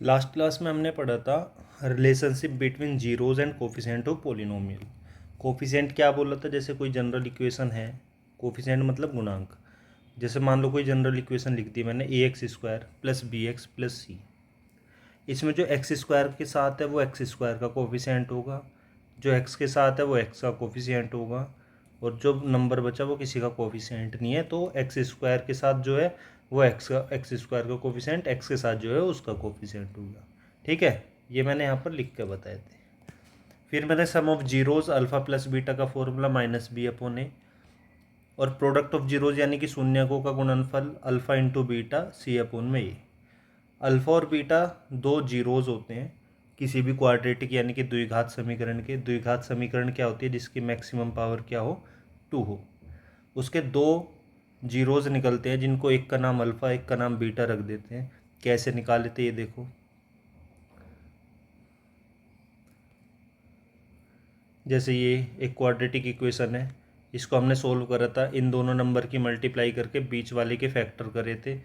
Last class में हमने पढ़ा था relationship between zeros and coefficient of polynomial. Coefficient क्या बोला था, जैसे कोई जनरल इक्वेशन है, कोफिशिएंट मतलब गुणांक। जैसे मान लो कोई जनरल इक्वेशन लिख दी मैंने, A X square plus B X plus C. इसमें जो एक्स स्क्वायर के साथ है वो एक्स स्क्वायर का कोफिशिएंट होगा, जो एक्स के साथ है वो एक्स का कोफिशिएंट होगा, और जो नंबर बचा वो किसी का कोफिशिएंट नहीं है। तो एक्स स्क्वायर के साथ जो है वो एक्स स्क्वायर का कोफिशिएंट एक्स के साथ जो है उसका कोफिशिएंट होगा। ठीक है, ये मैंने यहाँ पर लिख के बताए थे। फिर मैंने sum of zeros alpha plus beta का formula minus B upon A, और प्रोडक्ट ऑफ जीरोज यानी कि शून्यकों का गुणनफल alpha into beta C upon में ए। अल्फा और बीटा दो जीरोज होते हैं किसी भी क्वाड्रेटिक यानी कि द्विघात समीकरण के। द्विघात समीकरण क्या होती है, जिसकी मैक्सिमम पावर क्या हो, 2 हो। उसके दो जीरोज निकलते हैं जिनको एक का नाम अल्फ़ा एक का नाम बीटा रख देते हैं। कैसे निकाले थे ये देखो, जैसे ये एक क्वाड्रेटिक इक्वेशन है, इसको हमने सोल्व करा था, इन दोनों नंबर की मल्टीप्लाई करके बीच वाले के फैक्टर करे थे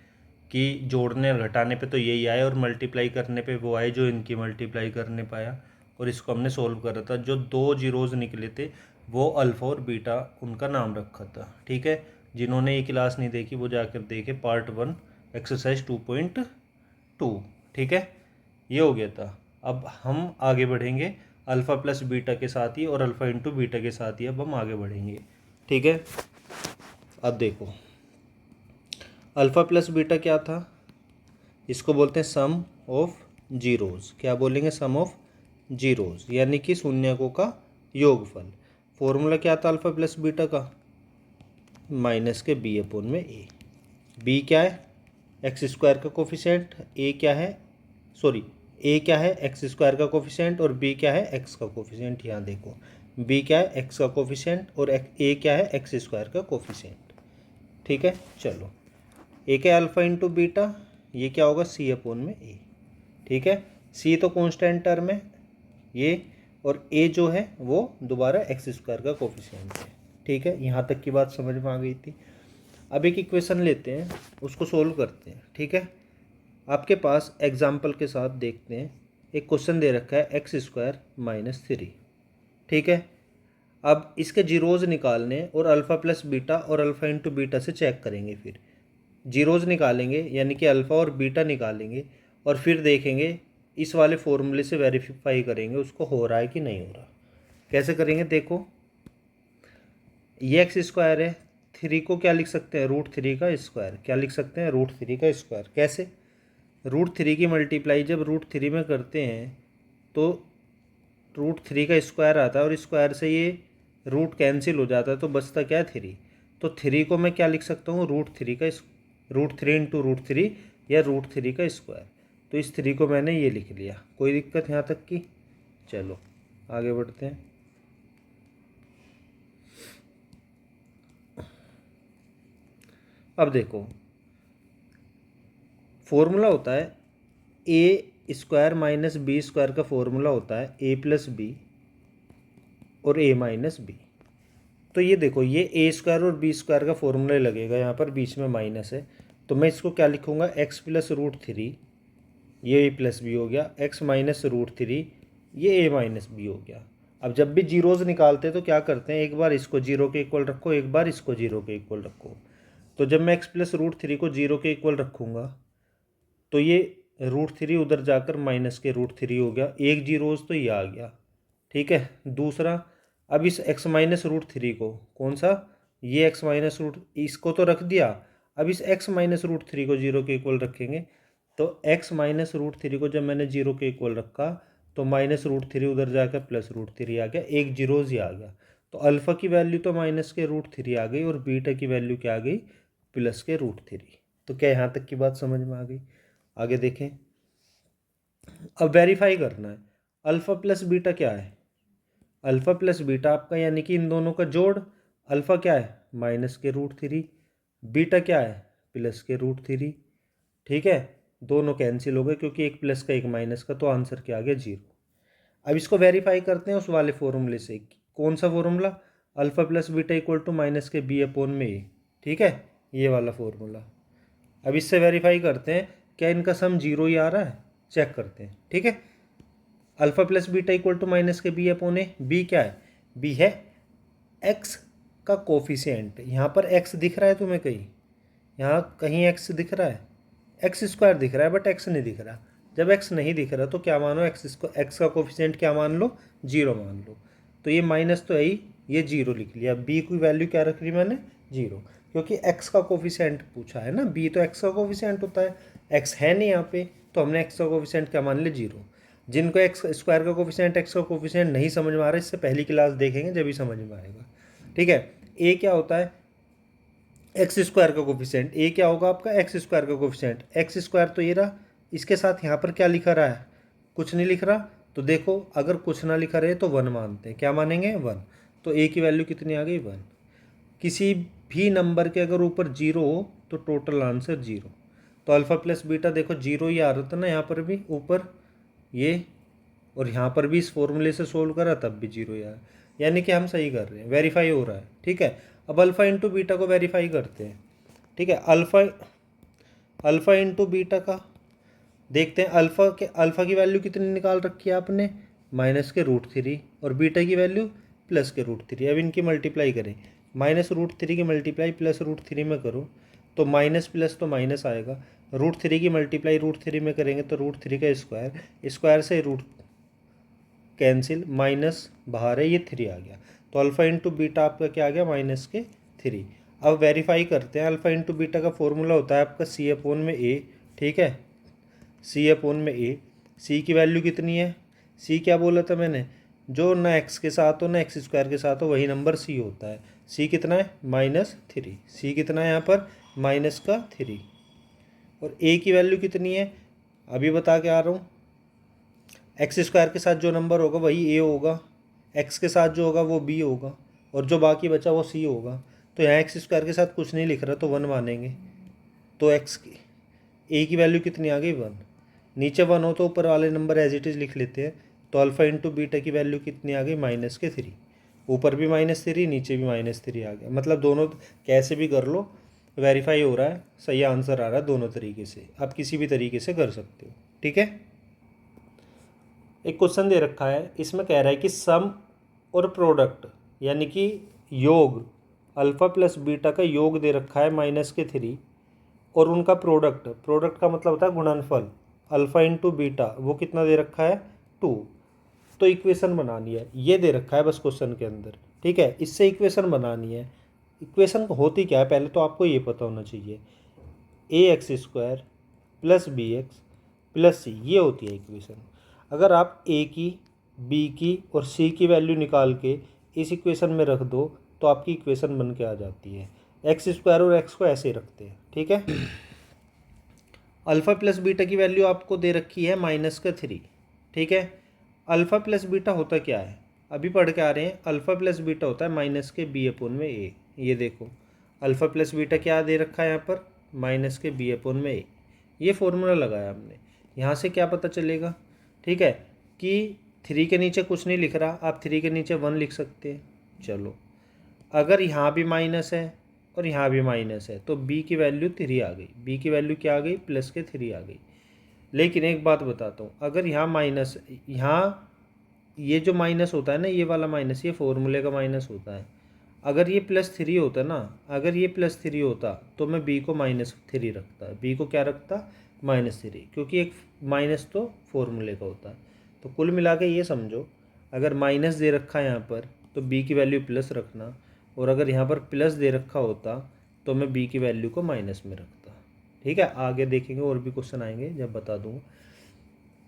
कि जोड़ने और घटाने पे तो यही आए और मल्टीप्लाई करने पे वो आए जो इनकी मल्टीप्लाई करने पाया, और इसको हमने सोल्व करा था। जो दो जीरोज निकले थे वो अल्फ़ा और बीटा उनका नाम रखा था। ठीक है, जिन्होंने ये क्लास नहीं देखी वो जाकर देखे पार्ट 1 एक्सरसाइज 2.2। ठीक है, ये हो गया था। अब हम आगे बढ़ेंगे अल्फ़ा प्लस बीटा के साथ ही, और अल्फ़ा इंटू बीटा के साथ ही अब हम आगे बढ़ेंगे। ठीक है, अब देखो अल्फ़ा प्लस बीटा क्या था, इसको बोलते हैं सम ऑफ जीरोज। क्या बोलेंगे, सम ऑफ जीरोज यानी कि शून्यकों का योगफल। फॉर्मूला क्या था अल्फ़ा प्लस बीटा का, माइनस के बी अपॉन में ए। बी क्या है, एक्स स्क्वायर का कोफिशिएंट, ए क्या है, सॉरी ए क्या है एक्स स्क्वायर का कोफिशिएंट, और बी क्या है एक्स का कोफिशिएंट। यहाँ देखो बी क्या है एक्स का कोफिशिएंट और ए क्या है एक्स स्क्वायर का कोफिशिएंट। ठीक है, चलो ए क्या अल्फ़ा इंटू बीटा, ये क्या होगा सी अपॉन में ए। ठीक है, सी तो कांस्टेंट टर्म है ये, और ए जो है वो दोबारा एक्स स्क्वायर का कोफिशिएंट है। ठीक है, यहाँ तक की बात समझ में आ गई थी। अब एक इक्वेशन लेते हैं, उसको सोल्व करते हैं। ठीक है, आपके पास एग्जाम्पल के साथ देखते हैं। एक क्वेश्चन दे रखा है एक्स स्क्वायर माइनस 3। ठीक है, अब इसके जीरोज निकालने और अल्फ़ा प्लस बीटा और अल्फ़ा इंटू बीटा से चेक करेंगे। फिर जीरोज निकालेंगे यानी कि अल्फ़ा और बीटा निकालेंगे, और फिर देखेंगे इस वाले फॉर्मूले से वेरीफाई करेंगे उसको हो रहा है कि नहीं हो रहा। कैसे करेंगे, देखो ये एक्स स्क्वायर है, 3 को क्या लिख सकते हैं, √3 का स्क्वायर। क्या लिख सकते हैं, √3 का स्क्वायर। कैसे, √3 की मल्टीप्लाई जब √3 में करते हैं तो √3 का स्क्वायर आता है, और स्क्वायर से ये रूट कैंसिल हो जाता है तो बचता क्या है 3। तो 3 को मैं क्या लिख सकता हूँ, √3 इंटू √3 या √3 का स्क्वायर। तो इस 3 को मैंने ये लिख लिया। कोई दिक्कत यहाँ तक की, चलो आगे बढ़ते हैं। अब देखो फॉर्मूला होता है ए स्क्वायर माइनस बी स्क्वायर का फॉर्मूला होता है ए प्लस बी और ए माइनस बी। तो ये देखो ये ए स्क्वायर और बी स्क्वायर का फॉर्मूला लगेगा, यहाँ पर बीच में माइनस है, तो मैं इसको क्या लिखूँगा, एक्स प्लस √3, ये ए प्लस बी हो गया, एक्स माइनस √3, ये ए माइनस बी हो गया। अब जब भी जीरोज निकालते हैं तो क्या करते हैं, एक बार इसको जीरो के इक्वल रखो, एक बार इसको जीरो के इक्वल रखो। तो जब मैं एक्स प्लस √3 को जीरो के इक्वल रखूँगा तो ये √3 उधर जाकर माइनस के √3 हो गया, एक जीरोज तो ये आ गया। ठीक है, दूसरा अब इस x माइनस √3 को, कौन सा, ये x माइनस इसको तो रख दिया, अब इस x माइनस √3 को जीरो के इक्वल रखेंगे। तो x माइनस √3 को जब मैंने जीरो के इक्वल रखा तो माइनस √3 उधर जाकर प्लस √3 आ गया, एक जीरोज ही आ गया। तो अल्फ़ा की वैल्यू तो माइनस के √3 आ गई और बीटा की वैल्यू क्या आ गई, प्लस के √3। तो क्या यहाँ तक की बात समझ में आ गई। आगे देखें, अब वेरीफाई करना है अल्फ़ा प्लस बीटा क्या है। अल्फ़ा प्लस बीटा आपका यानी कि इन दोनों का जोड़। अल्फ़ा क्या है, माइनस के √3, बीटा क्या है, प्लस के √3। ठीक है, दोनों कैंसिल हो गए क्योंकि एक प्लस का एक माइनस का, तो आंसर क्या आ गया, 0। अब इसको वेरीफाई करते हैं उस वाले फॉर्मूले से। कौन सा formula, alpha plus beta equal to minus के बी अपॉन में ए। ठीक है, ये वाला फॉर्मूला। अब इससे वेरीफाई करते हैं क्या इनका सम 0 ही आ रहा है। चेक करते हैं, ठीक है। Alpha plus beta equal to minus के बी अपॉन ए। बी क्या है? बी है एक्स का कोफिशिएंट। यहाँ पर एक्स दिख रहा है तुम्हें कहीं? यहाँ कहीं एक्स दिख रहा है? एक्स स्क्वायर दिख रहा है बट एक्स नहीं दिख रहा। जब एक्स नहीं दिख रहा तो क्या मानो, एक्स का कोफिशिएंट क्या मान लो? 0 मान लो। तो ये माइनस तो है ही, ये 0 लिख लिया। बी की वैल्यू क्या रख ली मैंने? 0, क्योंकि एक्स का कोफिशिएंट पूछा है ना। बी तो एक्स का कोफिशिएंट होता है, एक्स है नहीं यहाँ पे, तो हमने एक्स का कोफिशिएंट क्या मान लिया? 0। जिनको एक्स स्क्वायर का कोफिशिएंट, एक्स का कोफिशिएंट नहीं समझ में आ रहा है, इससे पहली क्लास देखेंगे जब ही समझ में आएगा, ठीक है। ए क्या होता है? एक्स स्क्वायर का कोफिशिएंट। ए क्या होगा आपका? एक्स स्क्वायर का कोफिशिएंट। एक्स स्क्वायर तो ये रहा, इसके साथ यहाँ पर क्या लिखा रहा है? कुछ नहीं लिख रहा। तो देखो, अगर कुछ ना लिखा रहे तो 1 मानते हैं। क्या मानेंगे? 1। तो ए की वैल्यू कितनी आ गई? 1। किसी भी नंबर के अगर ऊपर 0 हो तो टोटल आंसर 0। तो अल्फा प्लस बीटा देखो 0 ही आ रहा था ना यहाँ पर भी ऊपर ये, और यहाँ पर भी इस फॉर्मूले से सोल्व करा तब भी 0 यार, यानी कि हम सही कर रहे हैं, वेरीफाई हो रहा है, ठीक है। अब अल्फ़ा इंटू बीटा को वेरीफाई करते हैं, ठीक है। अल्फ़ा इंटू बीटा का देखते हैं। अल्फ़ा की वैल्यू कितनी निकाल रखी है आपने? -√3, और बीटा की वैल्यू +√3। अब इनकी मल्टीप्लाई करें, -√3 की मल्टीप्लाई +√3 में करो तो माइनस प्लस तो माइनस आएगा। √3 की मल्टीप्लाई √3 में करेंगे तो √3 का स्क्वायर, स्क्वायर से रूट कैंसिल, माइनस बाहर है, ये 3 आ गया। तो अल्फ़ा इंटू बीटा आपका क्या आ गया? -3। अब वेरीफाई करते हैं। अल्फ़ा इंटू बीटा का फॉर्मूला होता है आपका C अपॉन में A, ठीक है। C अपॉन में A। C की वैल्यू कितनी है? C क्या बोला था मैंने? जो ना एक्स के साथ हो ना एक्स स्क्वायर के साथ हो वही नंबर C होता है। C कितना है? -3। C कितना है यहाँ पर? -3। और A की वैल्यू कितनी है? अभी बता के आ रहा हूँ। एक्स स्क्वायर के साथ जो नंबर होगा वही A होगा, एक्स के साथ जो होगा वो B होगा, और जो बाकी बचा वो C होगा। तो यहाँ एक्स स्क्वायर के साथ कुछ नहीं लिख रहा तो 1 मानेंगे। तो A की वैल्यू कितनी आ गई? 1। नीचे 1 हो तो ऊपर वाले नंबर एज इट इज़ लिख लेते हैं। तो अल्फ़ा इंटू बीटा की वैल्यू कितनी आ गई? -3। ऊपर भी -3, नीचे भी -3 आ गया। मतलब दोनों कैसे भी कर लो, वेरीफाई हो रहा है, सही आंसर आ रहा है दोनों तरीके से। आप किसी भी तरीके से कर सकते हो, ठीक है। एक क्वेश्चन दे रखा है, इसमें कह रहा है कि सम और प्रोडक्ट यानी कि योग, अल्फ़ा प्लस बीटा का योग दे रखा है -3, और उनका प्रोडक्ट का मतलब होता है गुणनफल, अल्फ़ा इंटू बीटा, वो कितना दे रखा है? 2। तो इक्वेशन बनानी है, ये दे रखा है बस क्वेश्चन के अंदर, ठीक है। इससे इक्वेशन बनानी है। इक्वेशन होती क्या है पहले तो आपको ये पता होना चाहिए। ax² + bx + c, ये होती है इक्वेशन। अगर आप a की, b की और c की वैल्यू निकाल के इस इक्वेशन में रख दो तो आपकी इक्वेशन बन के आ जाती है। x² और x को ऐसे रखते हैं, ठीक है। अल्फ़ा प्लस बीटा की वैल्यू आपको दे रखी है -3, ठीक है। अल्फ़ा प्लस बीटा होता क्या है? अभी पढ़ के आ रहे हैं। अल्फ़ा प्लस बीटा होता है -b/a। ये देखो, अल्फ़ा प्लस बीटा क्या दे रखा है यहाँ पर? -b/a। ये फॉर्मूला लगाया हमने। यहाँ से क्या पता चलेगा, ठीक है, कि 3 के नीचे कुछ नहीं लिख रहा, आप 3 के नीचे 1 लिख सकते हैं। चलो, अगर यहाँ भी माइनस है और यहाँ भी माइनस है तो b की वैल्यू 3 आ गई। b की वैल्यू क्या आ गई? +3 आ गई। लेकिन एक बात बताता हूँ, अगर यहाँ माइनस, यहाँ ये जो माइनस होता है ना, ये वाला माइनस, ये फॉर्मूले का माइनस होता है। अगर ये +3 होता ना, अगर ये +3 होता तो मैं b को -3 रखता। b को क्या रखता? -3, क्योंकि एक माइनस तो फॉर्मूले का होता है। तो कुल मिला के ये समझो, अगर माइनस दे रखा है यहाँ पर तो b की वैल्यू प्लस रखना, और अगर यहाँ पर प्लस दे रखा होता तो मैं b की वैल्यू को माइनस में रखता, ठीक है। आगे देखेंगे और भी क्वेश्चन आएंगे जब बता दूँगा,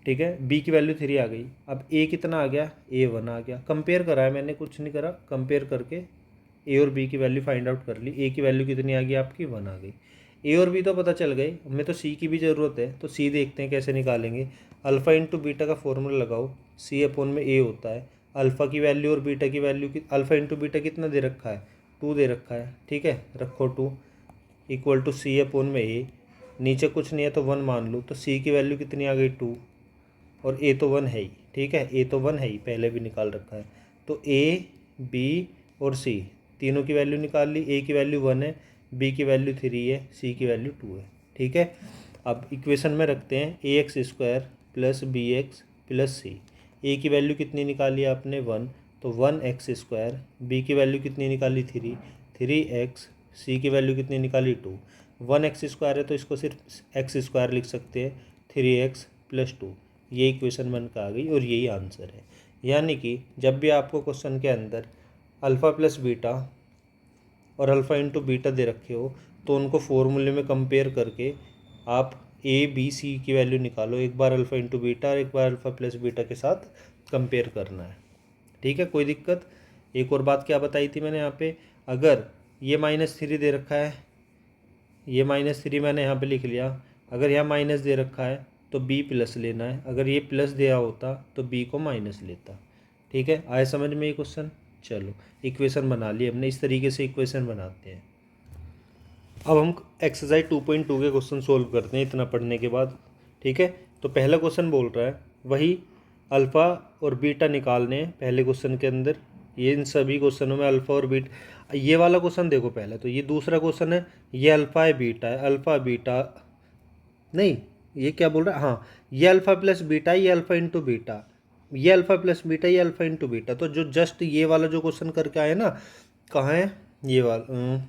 ठीक है। b की वैल्यू 3 आ गई। अब a कितना आ गया? a 1 आ गया। कंपेयर करा है मैंने, कुछ नहीं करा, कंपेयर करके a और b की वैल्यू फाइंड आउट कर ली। a की वैल्यू कितनी आ गई आपकी? 1 आ गई। a और b तो पता चल गई, हमें तो c की भी ज़रूरत है। तो c देखते हैं कैसे निकालेंगे। अल्फ़ा इंटू बीटा का फॉर्मूला लगाओ, c अपॉन में a होता है। अल्फ़ा की वैल्यू और बीटा की वैल्यू की, अल्फ़ा इंटू बीटा कितना दे रखा है? 2 दे रखा है, ठीक है। रखो 2 इक्वल टू c अपॉन में a, नीचे कुछ नहीं है तो 1 मान लो। तो c की वैल्यू कितनी आ गई? 2, और a तो 1 है ही, ठीक है। a तो 1 है ही, पहले भी निकाल रखा है। तो a, b और c तीनों की वैल्यू निकाल ली। a की वैल्यू 1 है, b की वैल्यू 3 है, c की वैल्यू 2 है, ठीक है। अब इक्वेशन में रखते हैं ax² plus B X plus C. A की वैल्यू कितनी निकाली आपने 1, तो 1x²। बी की वैल्यू कितनी निकाली 3x। सी की वैल्यू कितनी निकाली 2। 1x² है तो इसको सिर्फ x² लिख सकते हैं, 3x प्लस 2। ये इक्वेशन बन कर आ गई और यही आंसर है। यानी कि जब भी आपको क्वेश्चन के अंदर अल्फ़ा प्लस बीटा और अल्फ़ा इंटू बीटा दे रखे हो तो उनको फॉर्मूले में कंपेयर करके आप ए बी सी की वैल्यू निकालो। एक बार अल्फ़ा इंटू बीटा और एक बार अल्फ़ा प्लस बीटा के साथ कंपेयर करना है। ठीक है, कोई दिक्कत। एक और बात क्या बताई थी मैंने यहाँ पे, अगर ये -3 दे रखा है, ये -3 मैंने यहाँ पे लिख लिया, अगर यहाँ माइनस दे रखा है तो बी प्लस लेना है, अगर ये प्लस दिया होता तो बी को माइनस लेता। ठीक है, आए समझ में ये क्वेश्चन। चलो इक्वेशन बना ली हमने, इस तरीके से इक्वेशन बनाते हैं। अब हम एक्सरसाइज 2.2 के क्वेश्चन सोल्व करते हैं इतना पढ़ने के बाद। ठीक है, तो पहला क्वेश्चन बोल रहा है वही अल्फ़ा और बीटा निकालने हैं पहले क्वेश्चन के अंदर। ये इन सभी क्वेश्चनों में अल्फ़ा और बीटा, ये वाला क्वेश्चन देखो पहले, तो ये दूसरा क्वेश्चन है, ये अल्फ़ा है बीटा है, अल्फ़ा बीटा नहीं, ये क्या बोल रहा है, हाँ ये अल्फ़ा प्लस बीटा, ये अल्फ़ा इंटू बीटा, ये अल्फ़ा प्लस बीटा, ये अल्फ़ा इंटू बीटा। तो जो जस्ट ये वाला जो क्वेश्चन करके आए ना, कहाँ है ये वाला,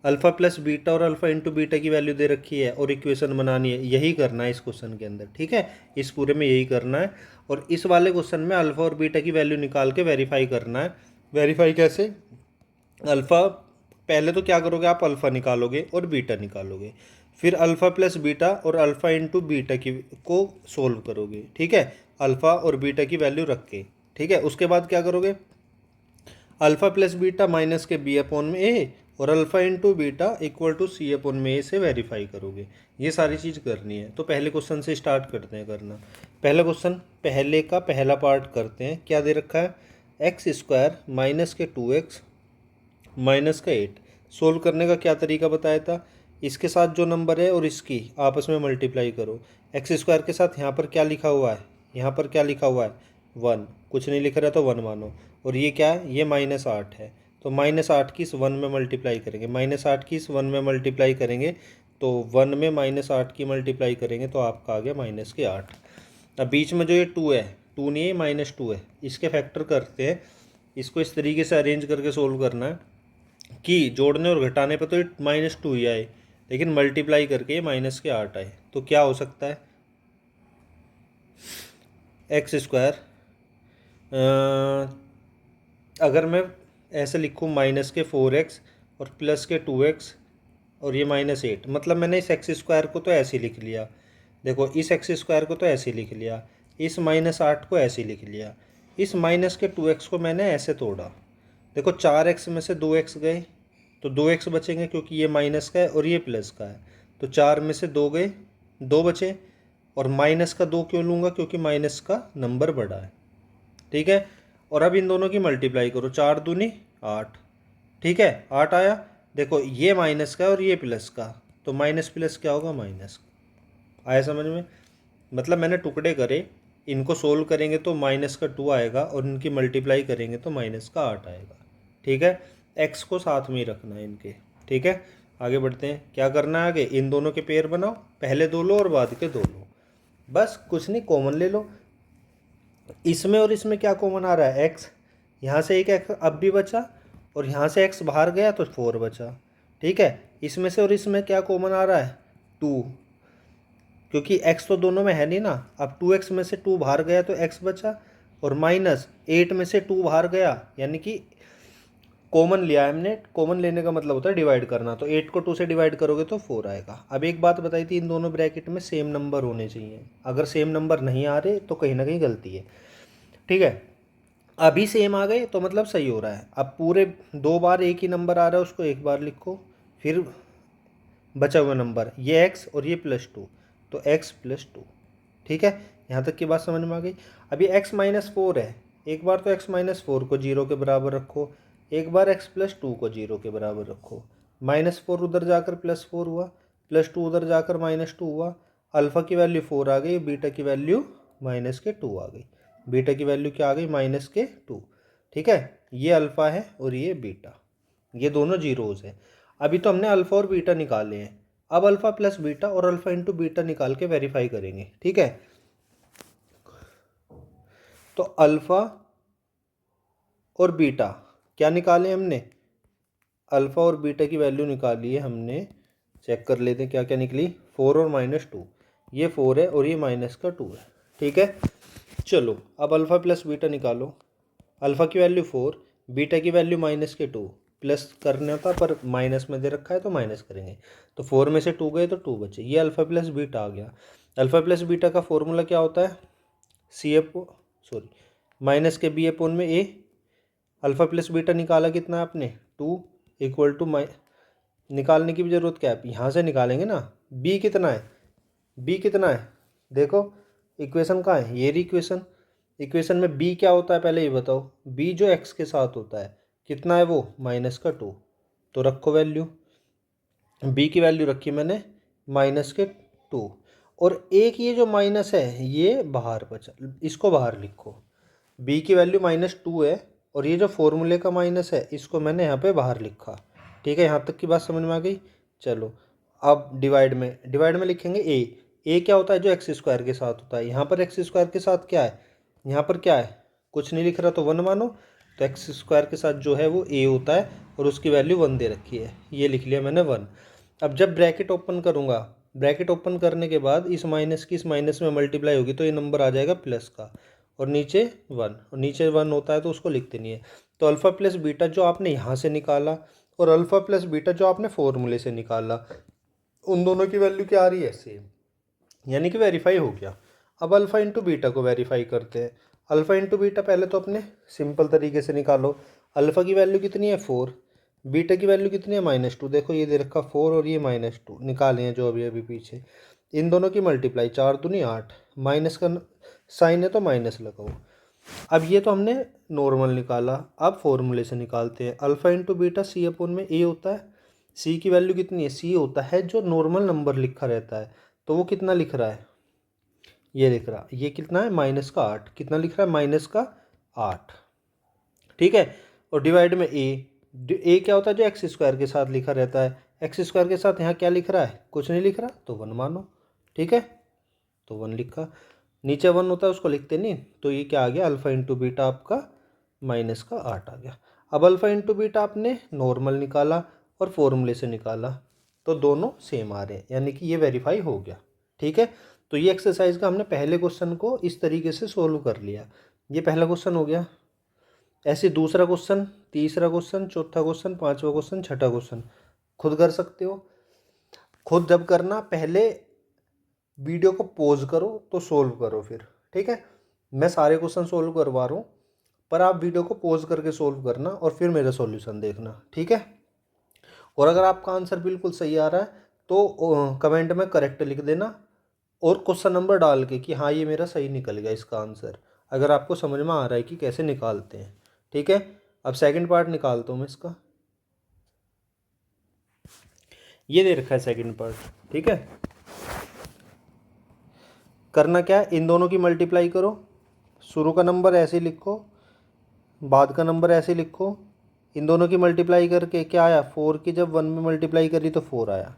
अल्फ़ा प्लस बीटा और अल्फ़ा इंटू बीटा की वैल्यू दे रखी है और इक्वेशन बनानी है, यही करना है इस क्वेश्चन के अंदर। ठीक है, इस पूरे में यही करना है। और इस वाले क्वेश्चन में अल्फ़ा और बीटा की वैल्यू निकाल के वेरीफाई करना है। वेरीफाई कैसे, अल्फ़ा पहले तो क्या करोगे आप, अल्फ़ा निकालोगे और बीटा निकालोगे, फिर अल्फ़ा प्लस बीटा और अल्फ़ा इंटू बीटा की को सोल्व करोगे। ठीक है, अल्फ़ा और बीटा की वैल्यू रख के। ठीक है, उसके बाद क्या करोगे, अल्फ़ा प्लस बीटा माइनस के बी अपॉन में ए और alpha into beta equal to C upon में ए से वेरीफाई करोगे। ये सारी चीज़ करनी है। तो पहले क्वेश्चन से स्टार्ट करते हैं करना। पहला क्वेश्चन, पहले का पहला पार्ट करते हैं। क्या दे रखा है, x² माइनस के 2x माइनस का 8। सोल्व करने का क्या तरीका बताया था, इसके साथ जो नंबर है और इसकी आपस में मल्टीप्लाई करो। x² के साथ यहाँ पर क्या लिखा हुआ है, यहाँ पर क्या लिखा हुआ है 1, कुछ नहीं लिख रहा तो 1 मानो। और ये क्या है, ये -8 है, तो -8 की इस 1 में मल्टीप्लाई करेंगे, -8 की इस 1 में मल्टीप्लाई करेंगे, तो 1 में -8 की मल्टीप्लाई करेंगे तो आपका आ गया -8। अब बीच में जो ये 2 है, 2 नहीं है -2 है, इसके फैक्टर करते हैं। इसको इस तरीके से अरेंज करके सोल्व करना है कि जोड़ने और घटाने पे तो ये -2 ही आए, लेकिन मल्टीप्लाई करके ये -8 आए। तो क्या हो सकता है, x², अगर मैं ऐसे लिखूँ -4x और प्लस के 2x और ये -8, मतलब मैंने इस x² को तो ऐसे लिख लिया, देखो इस x² को तो ऐसे लिख लिया, इस -8 को ऐसे लिख लिया, इस माइनस के 2x को मैंने ऐसे तोड़ा। देखो 4x में से 2x गए तो 2x बचेंगे क्योंकि ये माइनस का है और ये प्लस का है, तो 4 में से 2 गए, 2 बचे। और माइनस का 2 क्यों लूँगा, क्योंकि माइनस का नंबर बड़ा है। ठीक है, और अब इन दोनों की मल्टीप्लाई करो, 4 दूनी 8। ठीक है, 8 आया। देखो ये माइनस का और ये प्लस का, तो माइनस प्लस क्या होगा, माइनस। आया समझ में, मतलब मैंने टुकड़े करे, इनको सोल्व करेंगे तो -2 आएगा और इनकी मल्टीप्लाई करेंगे तो -8 आएगा। ठीक है, x को साथ में ही रखना है इनके। ठीक है, आगे बढ़ते हैं। क्या करना है आगे, इन दोनों के पेयर बनाओ, पहले 2 लो और बाद के 2 लो, बस कुछ नहीं, कॉमन ले लो। इसमें और इसमें क्या कॉमन आ रहा है, x, यहाँ से एक x अब भी बचा और यहाँ से x बाहर गया तो 4 बचा। ठीक है, इसमें से और इसमें क्या कॉमन आ रहा है, 2, क्योंकि x तो दोनों में है नहीं ना। अब 2x में से 2 बाहर गया तो x बचा, और -8 में से 2 बाहर गया, यानी कि कॉमन लिया है हमने। कॉमन लेने का मतलब होता है डिवाइड करना, तो 8 को 2 से डिवाइड करोगे तो 4 आएगा। अब एक बात बताई थी, इन दोनों ब्रैकेट में सेम नंबर होने चाहिए, अगर सेम नंबर नहीं आ रहे तो कहीं ना कहीं गलती है। ठीक है, अभी सेम आ गए तो मतलब सही हो रहा है। अब पूरे 2 बार एक ही नंबर आ रहा है, उसको एक बार लिखो, फिर बचा हुआ नंबर ये x और ये +2, तो x +2। ठीक है, यहाँ तक की बात समझ में आ गई। अभी x -4 है, एक बार तो x -4 को 0 के बराबर रखो, एक बार x +2 को 0 के बराबर रखो। -4 उधर जाकर +4 हुआ, +2 उधर जाकर -2 हुआ, अल्फ़ा की वैल्यू 4 आ गई, बीटा की वैल्यू -2 आ गई। बीटा की वैल्यू क्या आ गई, -2। ठीक है, ये अल्फ़ा है और ये बीटा, ये दोनों जीरोज़ है। अभी तो हमने अल्फ़ा और बीटा निकाले हैं, अब अल्फ़ा प्लस बीटा और अल्फ़ा इंटू बीटा निकाल के वेरीफाई करेंगे। ठीक है, तो अल्फ़ा और बीटा क्या निकाले हमने, अल्फ़ा और बीटा की वैल्यू निकाली है हमने। चेक कर लेते हैं क्या क्या निकली। 4 और -2, ये 4 है और ये -2 है। ठीक है, चलो अब अल्फ़ा प्लस बीटा निकालो। अल्फ़ा की वैल्यू 4, बीटा की वैल्यू -2। प्लस करना था पर माइनस में दे रखा है तो माइनस करेंगे। तो 4 में से 2 गए तो 2 बचे। ये अल्फ़ा प्लस बीटा आ गया। अल्फ़ा प्लस बीटा का फॉर्मूला क्या होता है, माइनस के बी अपॉन में ए। अल्फ़ा प्लस बीटा निकाला कितना है आपने, 2 इक्वल टू निकालने की भी ज़रूरत क्या है, यहाँ से निकालेंगे ना। बी कितना है, बी कितना है देखो, इक्वेशन कहाँ है, ये रही इक्वेशन। इक्वेशन में बी क्या होता है पहले ये बताओ। बी जो एक्स के साथ होता है कितना है वो, -2। तो रखो वैल्यू, बी की वैल्यू रखी मैंने -2। और एक ये जो माइनस है ये बाहर बचा, इसको बाहर लिखो। बी की वैल्यू -2 है और ये जो फॉर्मूले का माइनस है इसको मैंने यहाँ पे बाहर लिखा। ठीक है, यहाँ तक की बात समझ में आ गई। चलो अब डिवाइड में लिखेंगे ए क्या होता है, जो एक्स स्क्वायर के साथ होता है। यहाँ पर एक्स स्क्वायर के साथ क्या है, यहाँ पर क्या है, कुछ नहीं लिख रहा तो 1 मानो। तो एक्स स्क्वायर के साथ जो है वो ए होता है और उसकी वैल्यू 1 दे रखी है, ये लिख लिया मैंने 1। अब जब ब्रैकेट ओपन करूँगा, ब्रैकेट ओपन करने के बाद इस माइनस की इस माइनस में मल्टीप्लाई होगी तो ये नंबर आ जाएगा प्लस का, और नीचे 1, और नीचे 1 होता है तो उसको लिखते नहीं है। तो अल्फ़ा प्लस बीटा जो आपने यहाँ से निकाला और अल्फ़ा प्लस बीटा जो आपने फॉर्मूले से निकाला, उन दोनों की वैल्यू क्या आ रही है, सेम, यानी कि वेरीफाई हो गया। अब अल्फ़ा इंटू बीटा को वेरीफाई करते हैं। अल्फ़ा इंटू बीटा पहले तो अपने सिंपल तरीके से निकालो। अल्फ़ा की वैल्यू कितनी है 4, बीटा की वैल्यू कितनी है -2। देखो ये दे रखा 4 और ये -2 निकाले हैं जो अभी अभी पीछे। इन दोनों की मल्टीप्लाई, 4 दूनी 8, माइनस का साइन है तो माइनस लगाओ। अब ये तो हमने नॉर्मल निकाला, अब फॉर्मूले से निकालते हैं। Alpha into beta C upon में ए होता है। सी की वैल्यू कितनी है, सी होता है जो नॉर्मल नंबर लिखा रहता है, तो वो कितना लिख रहा है, ये लिख रहा, ये कितना है -8। कितना लिख रहा है, -8। ठीक है, और डिवाइड में ए क्या होता है, जो एक्स स्क्वायर के साथ लिखा रहता है। एक्स स्क्वायर के साथ यहाँ क्या लिख रहा है, कुछ नहीं लिख रहा तो 1 मानो। ठीक है, तो 1 लिखा। नीचे 1 होता है उसको लिखते नहीं, तो ये क्या आ गया, अल्फ़ा इंटू बीटा आपका -8 आ गया। अब अल्फ़ा इंटू बीटा आपने नॉर्मल निकाला और फॉर्मूले से निकाला, तो दोनों सेम आ रहे हैं, यानी कि ये वेरीफाई हो गया। ठीक है, तो ये एक्सरसाइज का हमने पहले क्वेश्चन को इस तरीके से सोल्व कर लिया। ये पहला क्वेश्चन हो गया। ऐसे दूसरा क्वेश्चन, तीसरा क्वेश्चन, चौथा क्वेश्चन, पांचवा क्वेश्चन, छठा क्वेश्चन खुद कर सकते हो। खुद जब करना, पहले वीडियो को पॉज करो तो सोल्व करो फिर। ठीक है, मैं सारे क्वेश्चन सोल्व करवा रहा हूँ, पर आप वीडियो को पॉज करके सोल्व करना और फिर मेरा सॉल्यूशन देखना। ठीक है, और अगर आपका आंसर बिल्कुल सही आ रहा है तो कमेंट में करेक्ट लिख देना और क्वेश्चन नंबर डाल के कि हाँ ये मेरा सही निकल गया इसका आंसर, अगर आपको समझ में आ रहा है कि कैसे निकालते हैं। ठीक है, अब सेकंड पार्ट निकालता हूँ मैं इसका। ये दे रखा है सेकंड पार्ट। ठीक है, करना क्या है, इन दोनों की मल्टीप्लाई करो। शुरू का नंबर ऐसे लिखो, बाद का नंबर ऐसे लिखो। इन दोनों की मल्टीप्लाई करके क्या आया, 4 की जब 1 में मल्टीप्लाई करी तो 4 आया।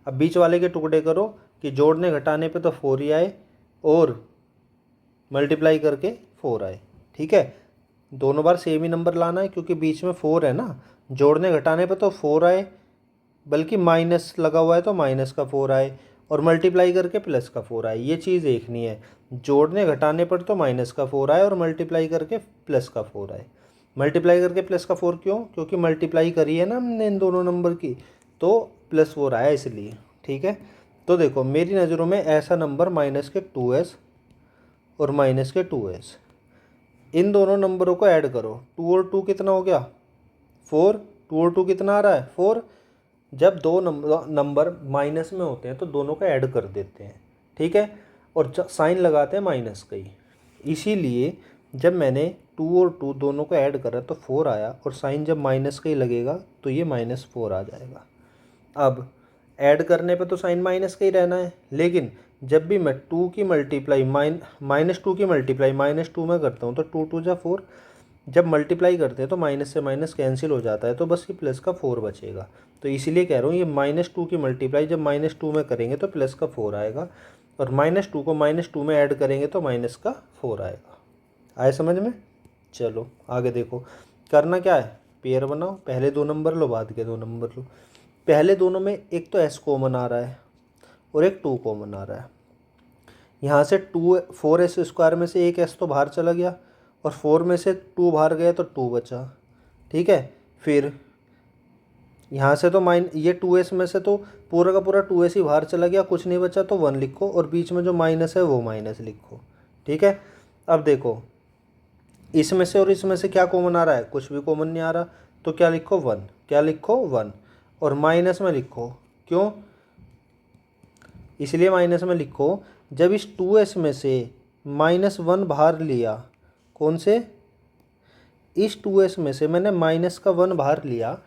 अब बीच वाले के टुकड़े करो कि जोड़ने घटाने पे तो 4 ही आए और मल्टीप्लाई करके 4 आए। ठीक है, दोनों बार सेम ही नंबर लाना है क्योंकि बीच में 4 है ना। जोड़ने घटाने पे तो 4 आए, बल्कि माइनस लगा हुआ है तो माइनस का 4 आए, और मल्टीप्लाई करके प्लस का 4 आए। ये चीज़ देखनी है, जोड़ने घटाने पर तो माइनस का 4 आए और मल्टीप्लाई करके प्लस का 4 आए। मल्टीप्लाई करके प्लस का 4 क्यों, क्योंकि मल्टीप्लाई करी है ना हमने इन दोनों नंबर की, तो +4 आया इसलिए। ठीक है, तो देखो मेरी नज़रों में ऐसा नंबर -2s और -2s, इन दोनों नंबरों को ऐड करो। 2 और 2 कितना हो गया, 4। 2 और 2 कितना आ रहा है, 4। जब दो नंबर माइनस में होते हैं तो दोनों का ऐड कर देते हैं। ठीक है, और साइन लगाते हैं माइनस का ही। इसीलिए जब मैंने 2 और 2 दोनों को ऐड करा तो 4 आया, और साइन जब माइनस का ही लगेगा तो ये -4 आ जाएगा। अब ऐड करने पे तो साइन माइनस का ही रहना है, लेकिन जब भी मैं 2 की मल्टीप्लाई -2 की मल्टीप्लाई -2 में करता हूँ तो 2 2 जा 4, जब मल्टीप्लाई करते हैं तो माइनस से माइनस कैंसिल हो जाता है, तो बस ये प्लस का 4 बचेगा। तो इसीलिए कह रहा हूँ ये -2 की मल्टीप्लाई जब -2 में करेंगे तो प्लस का 4 आएगा, और -2 को -2 में ऐड करेंगे तो माइनस का 4 आएगा। आए समझ में। चलो आगे देखो, करना क्या है, पेयर बनाओ, पहले 2 नंबर लो, बाद के 2 नंबर लो। पहले दोनों में एक तो एस कॉमन आ रहा है और एक 2 कॉमन आ रहा है। यहाँ से 4s² में से एक एस तो बाहर चला गया और 4 में से 2 बाहर गया तो 2 बचा। ठीक है, फिर यहाँ से तो ये 2s में से तो पूरा का पूरा 2s ही बाहर चला गया, कुछ नहीं बचा, तो 1 लिखो और बीच में जो माइनस है वो माइनस लिखो। ठीक है, अब देखो इसमें से और इसमें से क्या कॉमन आ रहा है, कुछ भी कॉमन नहीं आ रहा, तो क्या लिखो 1, क्या लिखो 1, और माइनस में लिखो, क्यों, इसलिए माइनस में लिखो जब इस 2s में से -1 बाहर लिया, कौन से, इस 2s में से मैंने माइनस का 1 बाहर लिया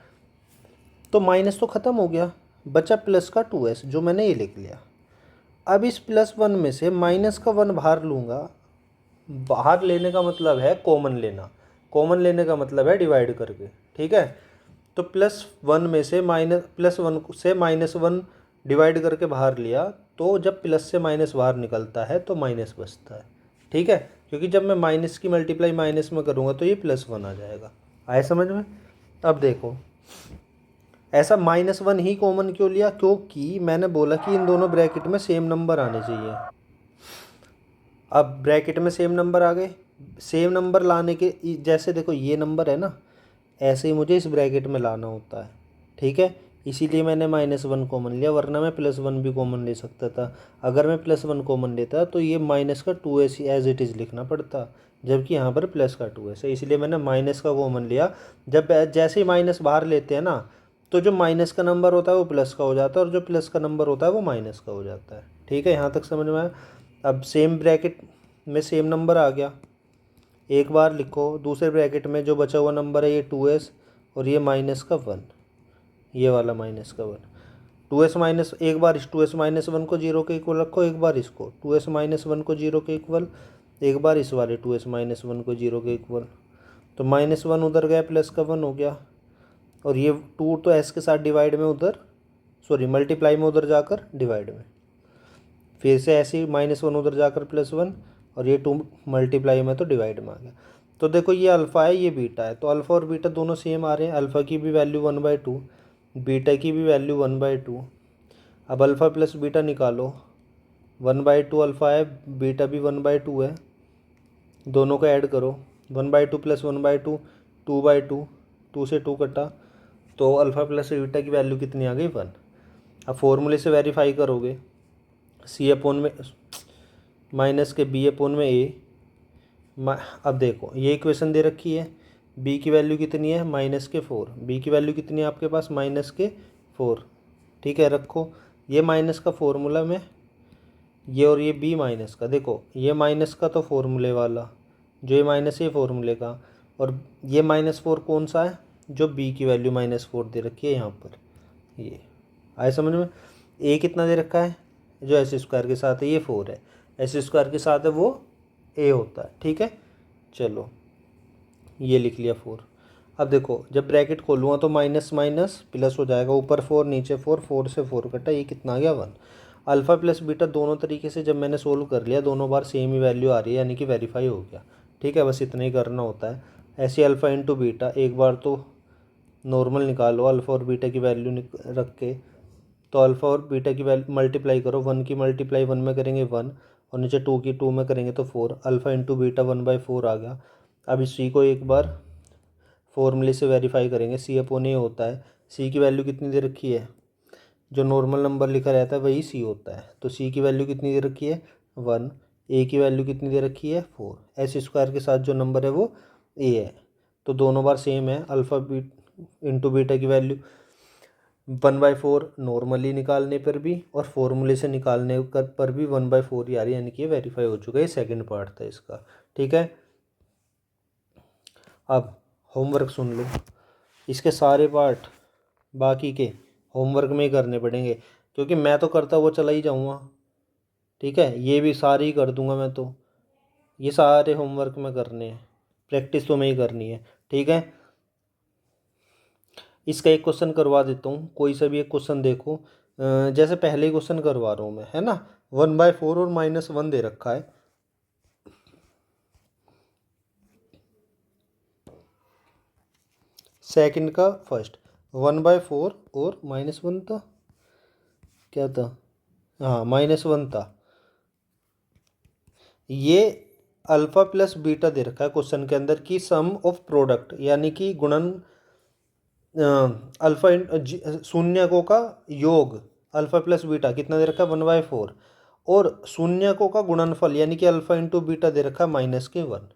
तो माइनस तो ख़त्म हो गया, बचा प्लस का 2s जो मैंने ये लिख लिया। अब इस +1 में से माइनस का 1 बाहर लूँगा, बाहर लेने का मतलब है कॉमन लेना, कॉमन लेने का मतलब है डिवाइड करके। ठीक है, तो +1 में से +1 से -1 डिवाइड करके बाहर लिया, तो जब प्लस से माइनस बाहर निकलता है तो माइनस बचता है। ठीक है, क्योंकि जब मैं माइनस की मल्टीप्लाई माइनस में करूँगा तो ये +1 आ जाएगा। आए समझ में। अब देखो ऐसा -1 ही कॉमन क्यों लिया, क्योंकि मैंने बोला कि इन दोनों ब्रैकेट में सेम नंबर आने चाहिए। अब ब्रैकेट में सेम नंबर आ गए, सेम नंबर लाने के, जैसे देखो ये नंबर है ना, ऐसे ही मुझे इस ब्रैकेट में लाना होता है। ठीक है, इसीलिए मैंने -1 कॉमन लिया, वरना मैं +1 भी कॉमन ले सकता था। अगर मैं +1 कॉमन लेता तो ये माइनस का 2s एज इट इज़ लिखना पड़ता, जबकि यहाँ पर प्लस का 2s है, इसलिए मैंने माइनस का कॉमन लिया। जब जैसे ही माइनस बाहर लेते हैं ना, तो जो माइनस का नंबर होता है वो प्लस का हो जाता है और जो प्लस का नंबर होता है वो माइनस का हो जाता है। ठीक है, यहाँ तक समझ में आया। अब सेम ब्रैकेट में सेम नंबर आ गया, एक बार लिखो, दूसरे ब्रैकेट में जो बचा हुआ नंबर है ये 2s और ये -1, ये वाला -1, 2s माइनस, एक बार इस 2s -1 को 0 के इक्वल रखो, एक बार इसको 2s -1 को 0 के इक्वल, एक बार इस वाले 2s -1 को 0 के इक्वल, तो -1 उधर गया, प्लस का 1 हो गया, और ये 2 तो s के साथ डिवाइड में उधर, सॉरी मल्टीप्लाई में उधर जाकर डिवाइड में, फिर से ऐसे ही -1 उधर जाकर +1, और ये 2 मल्टीप्लाई में तो डिवाइड में आ गया। तो देखो ये अल्फ़ा है ये बीटा है, तो अल्फ़ा और बीटा दोनों सेम आ रहे हैं, अल्फ़ा की भी वैल्यू 1/2, बीटा की भी वैल्यू 1/2। अब अल्फ़ा प्लस बीटा निकालो, 1/2 अल्फ़ा है, बीटा भी 1/2 है, दोनों को ऐड करो, 1/2 + 1/2 2/2, 2 से 2 कटा, तो अल्फ़ा प्लस बीटा की वैल्यू कितनी आ गई 1। अब फॉर्मूले से वेरीफाई करोगे, C/, में माइनस के B/, में A। अब देखो ये इक्वेशन दे रखी है, b की वैल्यू कितनी है -4, b की वैल्यू कितनी है आपके पास -4। ठीक है, रखो ये माइनस का फॉर्मूला में, ये और ये b माइनस का, देखो ये माइनस का तो फॉर्मूले वाला, जो ये माइनस है फॉर्मूले का, और ये -4 कौन सा है, जो b की वैल्यू -4 दे रखी है यहाँ पर, ये आए समझ में। a कितना दे रखा है, जो s² के साथ है ये 4 है, s² के साथ है वो a होता है। ठीक है, चलो ये लिख लिया 4। अब देखो जब ब्रैकेट खोलूँगा तो माइनस माइनस प्लस हो जाएगा, ऊपर 4 नीचे 4, 4 से 4 कटा, ये कितना आ गया 1। अल्फ़ा प्लस बीटा दोनों तरीके से जब मैंने सोल्व कर लिया, दोनों बार सेम ही वैल्यू आ रही है, यानी कि वेरीफाई हो गया। ठीक है, बस इतना ही करना होता है। ऐसे अल्फ़ा इंटू बीटा, एक बार तो नॉर्मल निकालो अल्फ़ा और बीटा की वैल्यू रख के, तो अल्फ़ा और बीटा की वैल्यू मल्टीप्लाई करो, 1 की मल्टीप्लाई 1 में करेंगे 1, और नीचे 2 की 2 में करेंगे तो 4, अल्फ़ा इंटू बीटा 1/4 आ गया। अब इसी को एक बार फॉर्मूले से वेरीफाई करेंगे, C/A होता है, C की वैल्यू कितनी दे रखी है, जो नॉर्मल नंबर लिखा रहता है वही C होता है, तो C की वैल्यू कितनी दे रखी है 1, A की वैल्यू कितनी दे रखी है 4, s² के साथ जो नंबर है वो A है, तो दोनों बार सेम है। अल्फ़ा इंटू बीटा की वैल्यू 1/4 नॉर्मली निकालने पर भी और फॉर्मूले से निकालने पर भी 1/4 ही आ रही है, यानी कि ये वेरीफाई हो चुका है। ये सेकंड पार्ट था इसका। ठीक है, अब होमवर्क सुन लो, इसके सारे पार्ट बाकी के होमवर्क में ही करने पड़ेंगे, क्योंकि मैं तो करता वो चला ही जाऊँगा। ठीक है, ये भी सारे ही कर दूँगा मैं, तो ये सारे होमवर्क में करने हैं, प्रैक्टिस तो मैं ही करनी है। ठीक है, इसका एक क्वेश्चन करवा देता हूँ, कोई सा भी एक क्वेश्चन देखो, जैसे पहले ही क्वेश्चन करवा रहा हूँ मैं, है ना। 1/4 और -1 दे रखा है, सेकंड का फर्स्ट, 1/4 और -1 था, क्या था, हाँ -1 था। ये अल्फ़ा प्लस बीटा दे रखा है क्वेश्चन के अंदर की सम ऑफ प्रोडक्ट, यानी कि गुणन अल्फ़ा शून्यकों का योग, अल्फ़ा प्लस बीटा कितना दे रखा है 1/4, और शून्यकों का गुणनफल यानी कि अल्फ़ा इंटू बीटा दे रखा है -1।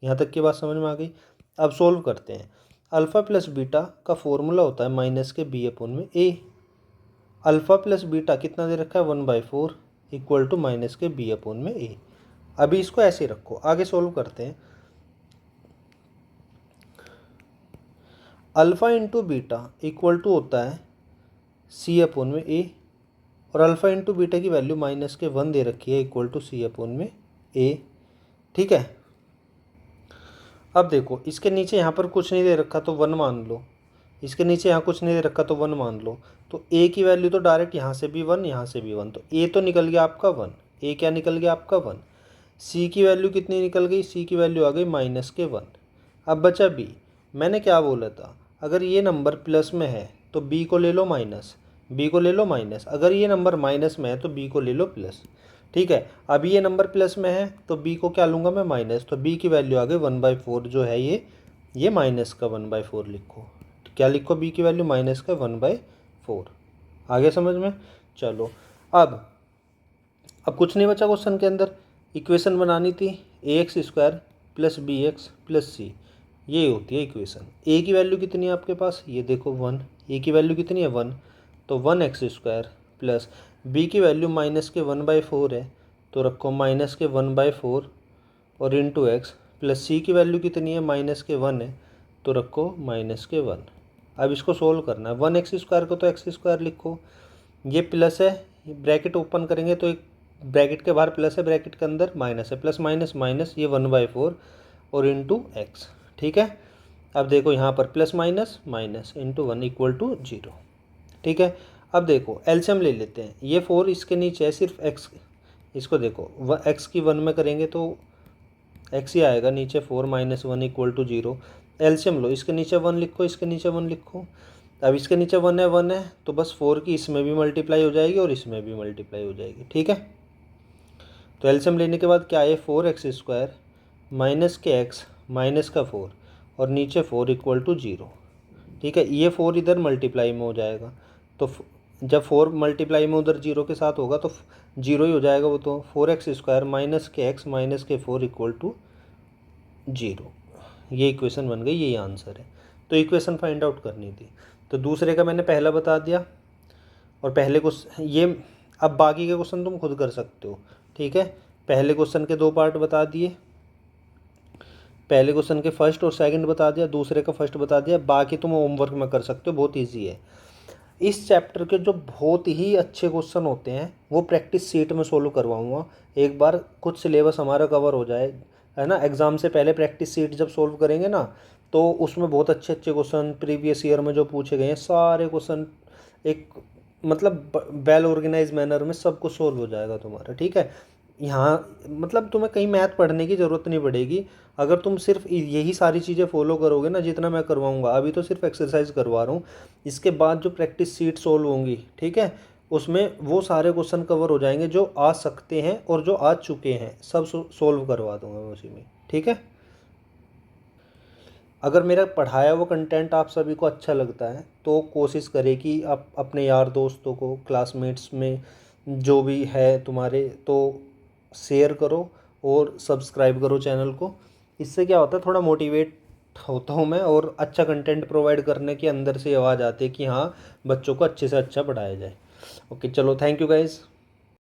यहाँ तक की बात समझ में आ गई। अब सोल्व करते हैं। अल्फ़ा प्लस बीटा का फॉर्मूला होता है -b/a। अल्फ़ा प्लस बीटा कितना दे रखा है 1/4 इक्वल टू -b/a। अभी इसको ऐसे रखो, आगे सोल्व करते हैं। Alpha into beta equal to होता है c/a, और अल्फ़ा इंटू बीटा की वैल्यू -1 दे रखी है इक्वल टू c/a। ठीक है। अब देखो इसके नीचे यहाँ पर कुछ नहीं दे रखा तो 1 मान लो, इसके नीचे यहाँ कुछ नहीं दे रखा तो 1 मान लो। तो a की वैल्यू तो डायरेक्ट यहाँ से भी 1, यहाँ से भी 1, तो a तो निकल गया आपका 1। a क्या निकल गया आपका 1। c की वैल्यू कितनी निकल गई, c की वैल्यू आ गई -1। अब बचा b। मैंने क्या बोला था, अगर ये नंबर प्लस में है तो b को ले लो माइनस, b को ले लो माइनस। अगर ये नंबर माइनस में है तो b को ले लो प्लस। ठीक है। अब ये नंबर प्लस में है तो b को क्या लूँगा मैं माइनस, तो b की वैल्यू आ गई 1/4 जो है ये माइनस का 1/4 लिखो। क्या लिखो, b की वैल्यू माइनस का 1/4। आगे समझ में। चलो अब कुछ नहीं बचा क्वेश्चन के अंदर, इक्वेशन बनानी थी ax² + bx + c। ये होती है इक्वेशन। a की वैल्यू कितनी है आपके पास, ये देखो 1, a की वैल्यू कितनी है 1, तो 1x² प्लस b की वैल्यू -1/4 है तो रखो -1/4 और इंटू एक्स, प्लस c की वैल्यू कितनी है -1 है तो रखो -1। अब इसको सोल्व करना है। 1x² को तो x² लिखो, ये प्लस है, ब्रैकेट ओपन करेंगे तो एक ब्रैकेट के बाहर प्लस है, ब्रैकेट के अंदर माइनस है, प्लस माइनस माइनस, ये 1/4 और इंटू एक्स। ठीक है। अब देखो यहाँ पर plus minus minus into 1 equal to 0। ठीक है। अब देखो एलसीएम ले लेते हैं, ये 4 इसके नीचे है सिर्फ x, इसको देखो x की 1 में करेंगे तो x ही आएगा नीचे, 4 - 1 इक्वल टू 0। एलसीएम लो, इसके नीचे 1 लिखो, इसके नीचे 1 लिखो। अब इसके नीचे 1 है तो बस 4 की इसमें भी मल्टीप्लाई हो जाएगी और इसमें भी मल्टीप्लाई हो जाएगी। ठीक है। तो एलसीएम लेने के बाद क्या है, 4x² माइनस के x माइनस का 4 और नीचे 4 इक्वल टू 0। ठीक है। ये 4 इधर मल्टीप्लाई में हो जाएगा, तो जब 4 मल्टीप्लाई में उधर 0 के साथ होगा तो 0 ही हो जाएगा वो, तो 4x² माइनस के x माइनस के 4 इक्वल टू 0। ये इक्वेशन बन गई, यही आंसर है। तो इक्वेशन फाइंड आउट करनी थी, तो दूसरे का मैंने पहला बता दिया, और पहले क्वेश्चन ये, अब बाकी के क्वेश्चन तुम खुद कर सकते हो। ठीक है। पहले क्वेश्चन के 2 पार्ट बता दिए, पहले क्वेश्चन के फर्स्ट और सेकंड बता दिया, दूसरे का फर्स्ट बता दिया। बाकी तुम होमवर्क में कर सकते हो, बहुत ईजी है। इस चैप्टर के जो बहुत ही अच्छे क्वेश्चन होते हैं वो प्रैक्टिस सीट में सोल्व करवाऊंगा। एक बार कुछ सिलेबस हमारा कवर हो जाए, है ना, एग्ज़ाम से पहले प्रैक्टिस सीट जब सोल्व करेंगे ना, तो उसमें बहुत अच्छे अच्छे क्वेश्चन प्रीवियस ईयर में जो पूछे गए हैं सारे क्वेश्चन एक मतलब वेल ऑर्गेनाइज मैनर में सब कुछ सोल्व हो जाएगा तुम्हारा। ठीक है। यहाँ मतलब तुम्हें कहीं मैथ पढ़ने की ज़रूरत नहीं पड़ेगी, अगर तुम सिर्फ यही सारी चीज़ें फॉलो करोगे ना, जितना मैं करवाऊँगा। अभी तो सिर्फ एक्सरसाइज करवा रहा हूँ, इसके बाद जो प्रैक्टिस सीट सोल्व होंगी, ठीक है, उसमें वो सारे क्वेश्चन कवर हो जाएंगे जो आ सकते हैं और जो आ चुके हैं, सब सोल्व करवा दूँगा मैं उसी में। ठीक है। अगर मेरा पढ़ाया हुआ कंटेंट आप सभी को अच्छा लगता है तो कोशिश करें कि आप अपने यार दोस्तों को, क्लासमेट्स में जो भी है तुम्हारे, तो शेयर करो और सब्सक्राइब करो चैनल को। इससे क्या होता है, थोड़ा मोटिवेट होता हूँ मैं और अच्छा कंटेंट प्रोवाइड करने की अंदर से आवाज़ आती है कि हाँ, बच्चों को अच्छे से अच्छा पढ़ाया जाए। ओके, चलो, थैंक यू गाइज़।